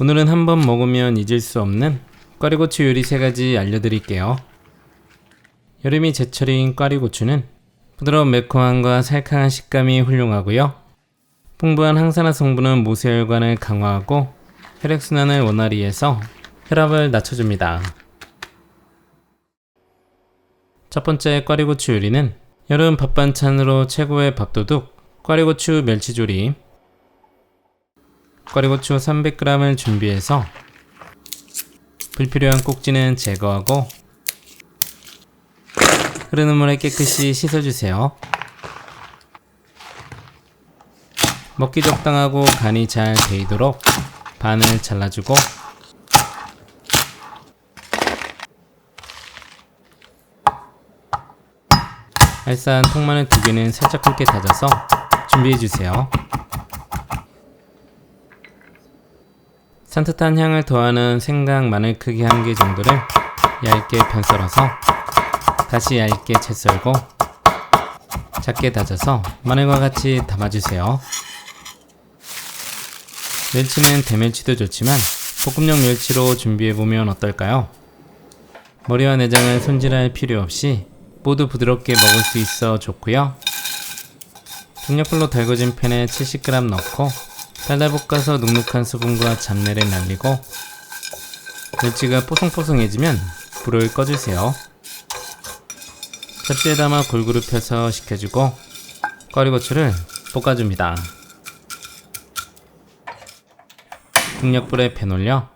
오늘은 한번 먹으면 잊을 수 없는 꽈리고추 요리 3가지 알려드릴게요. 여름이 제철인 꽈리고추는 부드러운 매콤함과 살캉한 식감이 훌륭하고요. 풍부한 항산화 성분은 모세혈관을 강화하고 혈액순환을 원활히 해서 혈압을 낮춰줍니다. 첫 번째 꽈리고추 요리는 여름 밥반찬으로 최고의 밥도둑 꽈리고추 멸치조림. 꽈리고추 300g을 준비해서 불필요한 꼭지는 제거하고 흐르는 물에 깨끗이 씻어주세요. 먹기 적당하고 간이 잘 배이도록 반을 잘라주고 알싸한 통마늘 2개는 살짝 굵게 다져서 준비해주세요. 산뜻한 향을 더하는 생강 마늘 크기 1개 정도를 얇게 편썰어서 다시 얇게 채 썰고 작게 다져서 마늘과 같이 담아주세요. 멸치는 대멸치도 좋지만 볶음용 멸치로 준비해보면 어떨까요? 머리와 내장을 손질할 필요 없이 모두 부드럽게 먹을 수 있어 좋고요. 중약불로 달궈진 팬에 70g 넣고 달달 볶아서 눅눅한 수분과 잡내를 날리고 멸치가 뽀송뽀송해지면 불을 꺼주세요. 접시에 담아 골고루 펴서 식혀주고 꽈리고추를 볶아줍니다. 중약불에 팬 올려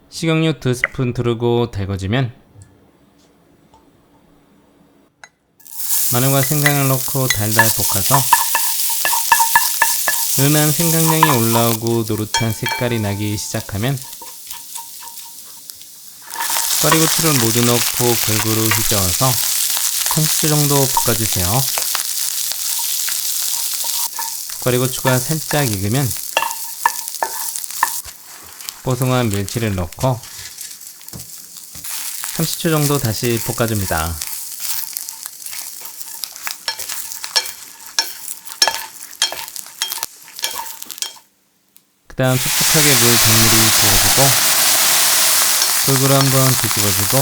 식용유 2스푼 두르고 달궈주면 마늘과 생강을 넣고 달달 볶아서 은은한 생강향이 올라오고 노릇한 색깔이 나기 시작하면 꽈리고추를 모두 넣고 골고루 휘저어서 30초 정도 볶아주세요. 꽈리고추가 살짝 익으면 뽀송한 멸치를 넣고 30초 정도 다시 볶아줍니다. 그 다음 촉촉하게 물 전분이 부어주고 골고루 한번 뒤집어주고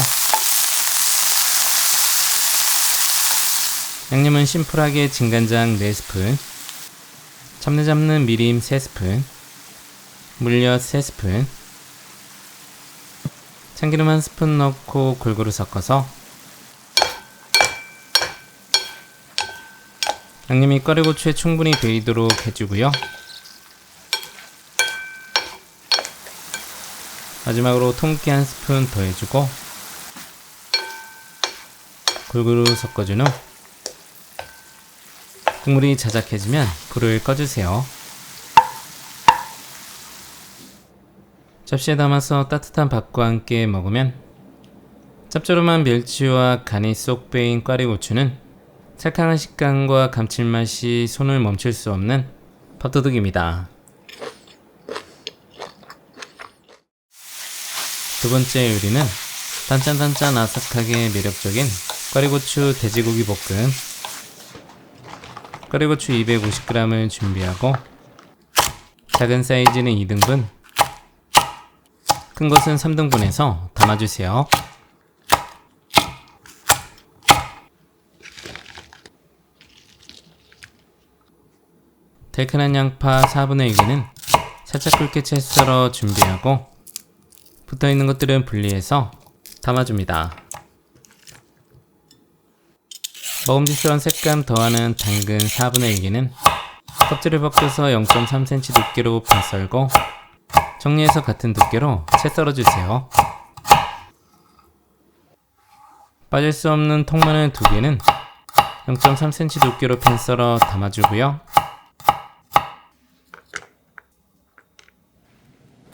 양념은 심플하게 진간장 4스푼, 잡내 잡는 미림 3스푼, 물엿 3스푼, 참기름 1스푼 넣고 골고루 섞어서 양념이 꽈리고추에 충분히 배이도록 해주고요. 마지막으로 통깨 1스푼 더해주고 골고루 섞어준 후 국물이 자작해지면 불을 꺼주세요. 접시에 담아서 따뜻한 밥과 함께 먹으면 짭조름한 멸치와 간이 쏙 배인 꽈리고추는 살캉한 식감과 감칠맛이 손을 멈출 수 없는 밥도둑입니다. 두 번째 요리는 단짠단짠 아삭하게 매력적인 꽈리고추 돼지고기 볶음. 꽈리고추 250g을 준비하고 작은 사이즈는 2등분, 큰 것은 3등분해서 담아주세요. 달큰한 양파 4분의 1개는 살짝 굵게 채 썰어 준비하고 붙어있는 것들은 분리해서 담아줍니다. 먹음직스러운 색감 더하는 당근 4분의 1개는 껍질을 벗겨서 0.3cm 두께로 반 썰고 정리해서 같은 두께로 채 썰어주세요. 빠질 수 없는 통마늘 2개는 0.3cm 두께로 편 썰어 담아주고요.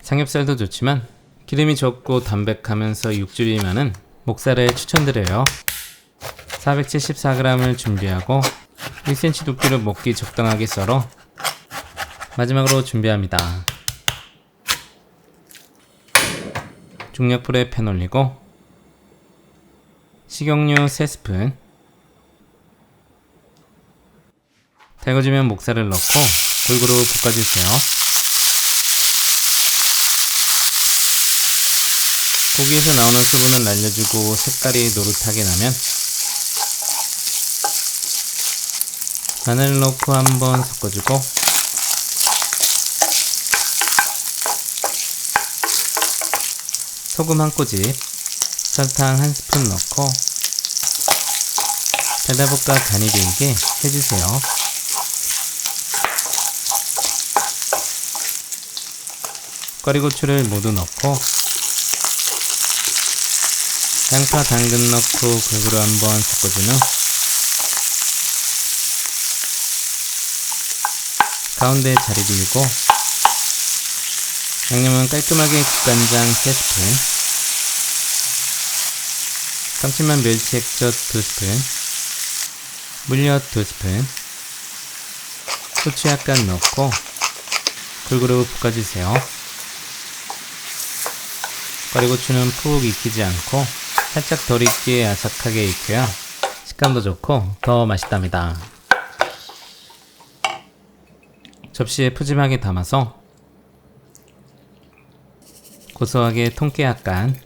삼겹살도 좋지만 기름이 적고 담백하면서 육즙이 많은 목살을 추천드려요. 474g을 준비하고 1cm 두께로 먹기 적당하게 썰어 마지막으로 준비합니다. 중약불에 팬 올리고 식용유 3스푼, 달궈주면 목살을 넣고 골고루 볶아주세요. 고기에서 나오는 수분을 날려주고 색깔이 노릇하게 나면 마늘을 넣고 한번 섞어주고 소금 한 꼬집, 설탕 한 스푼 넣고 달달볶아 간이 배이게 해주세요. 꽈리고추를 모두 넣고 양파, 당근 넣고 골고루 한번 섞어준 후 가운데 자리 비우고 양념은 깔끔하게 국간장 3스푼, 감칠맛 멸치 액젓 2스푼, 물엿 2스푼, 후추 약간 넣고 골고루 볶아주세요. 꽈리고추는 푹 익히지 않고 살짝 덜 익게 아삭하게 익혀야 식감도 좋고 더 맛있답니다. 접시에 푸짐하게 담아서 고소하게 통깨 약간,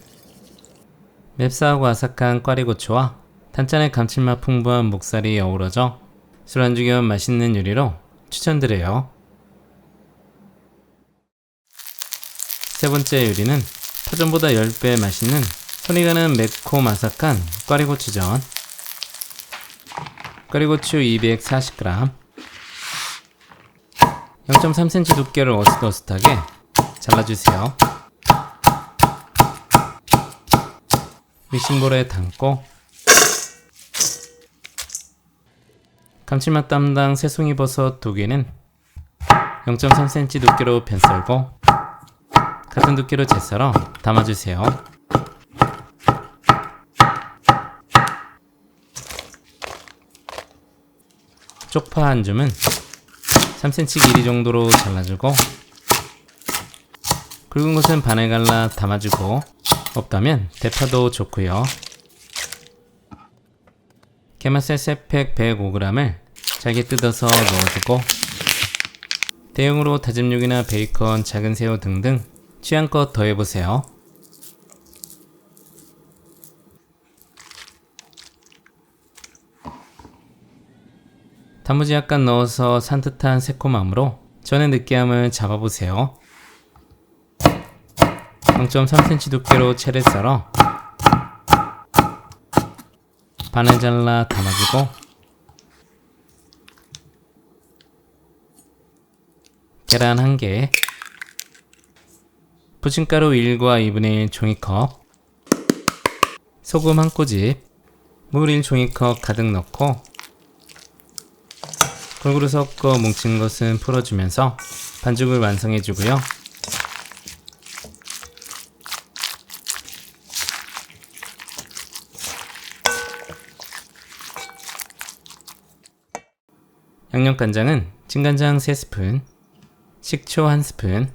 맵싸하고 아삭한 꽈리고추와 단짠의 감칠맛 풍부한 목살이 어우러져 술안주 겸 맛있는 요리로 추천드려요. 세 번째 요리는 파전보다 10배 맛있는 손이 가는 매콤 아삭한 꽈리고추전. 꽈리고추 240g, 0.3cm 두께를 어슷어슷하게 잘라주세요. 믹싱볼에 담고 감칠맛 담당 새송이버섯 2개는 0.3cm 두께로 편썰고 같은 두께로 채 썰어 담아주세요. 쪽파 한 줌은 3cm 길이 정도로 잘라주고 굵은 것은 반을 갈라 담아주고 없다면 대파도 좋고요. 게맛살 새팩 105g을 잘게 뜯어서 넣어주고 대용으로 다진 육이나 베이컨, 작은 새우 등등 취향껏 더해보세요. 단무지 약간 넣어서 산뜻한 새콤함으로 전의 느끼함을 잡아보세요. 0.3cm 두께로 채를 썰어 반을 잘라 담아주고 계란 1개, 부침가루 1과 2분의 1 종이컵, 소금 한 꼬집, 물 1종이컵 가득 넣고 골고루 섞어 뭉친 것은 풀어주면서 반죽을 완성해주고요. 양념간장은 진간장 3스푼, 식초 1스푼,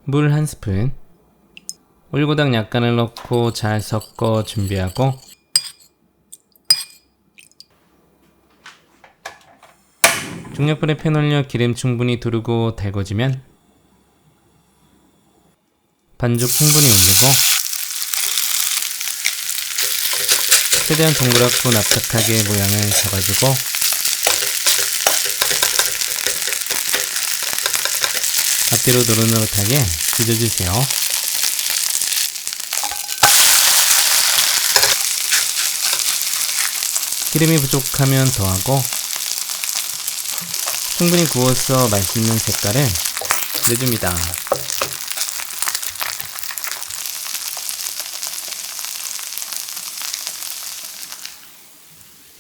물 1스푼, 올리고당 약간을 넣고 잘 섞어 준비하고 중약불에 팬 올려 기름 충분히 두르고 달궈지면 반죽 충분히 올리고 최대한 동그랗고 납작하게 모양을 잡아주고 앞뒤로 노릇노릇하게 빚어주세요. 기름이 부족하면 더하고 충분히 구워서 맛있는 색깔을 내줍니다.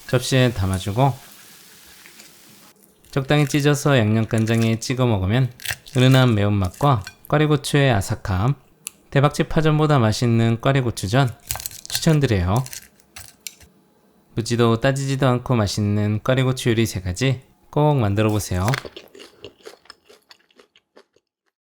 접시에 담아주고 적당히 찢어서 양념간장에 찍어 먹으면 은은한 매운맛과 꽈리고추의 아삭함, 대박집 파전보다 맛있는 꽈리고추전 추천드려요. 묻지도 따지지도 않고 맛있는 꽈리고추 요리 3가지 꼭 만들어 보세요.